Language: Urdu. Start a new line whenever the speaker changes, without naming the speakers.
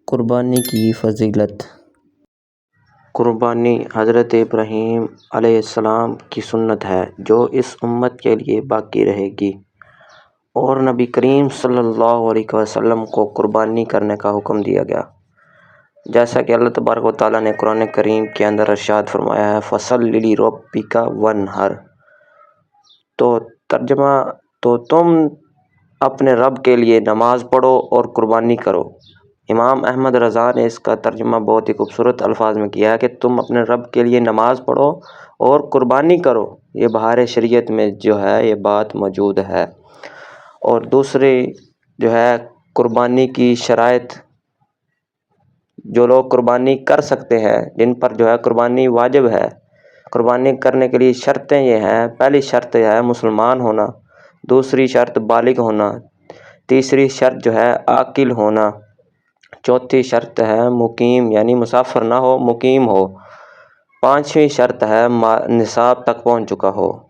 قربانی کی فضیلت۔
قربانی حضرت ابراہیم علیہ السلام کی سنت ہے جو اس امت کے لیے باقی رہے گی، اور نبی کریم صلی اللہ علیہ وسلم کو قربانی کرنے کا حکم دیا گیا، جیسا کہ اللہ تبارک و تعالیٰ نے قرآن کریم کے اندر ارشاد فرمایا ہے فَصَلِّ لِرَبِّكَ وَانْحَرْ۔ تو ترجمہ، تو تم اپنے رب کے لیے نماز پڑھو اور قربانی کرو۔ امام احمد رضا نے اس کا ترجمہ بہت ہی خوبصورت الفاظ میں کیا ہے کہ تم اپنے رب کے لیے نماز پڑھو اور قربانی کرو۔ یہ بہار شریعت میں جو ہے یہ بات موجود ہے۔ اور دوسری جو ہے قربانی کی شرائط، جو لوگ قربانی کر سکتے ہیں، جن پر جو ہے قربانی واجب ہے، قربانی کرنے کے لیے شرطیں یہ ہیں۔ پہلی شرط یہ ہے مسلمان ہونا، دوسری شرط بالغ ہونا، تیسری شرط جو ہے عاقل ہونا، چوتھی شرط ہے مقیم یعنی مسافر نہ ہو، مقیم ہو، پانچویں شرط ہے نصاب تک پہنچ چکا ہو۔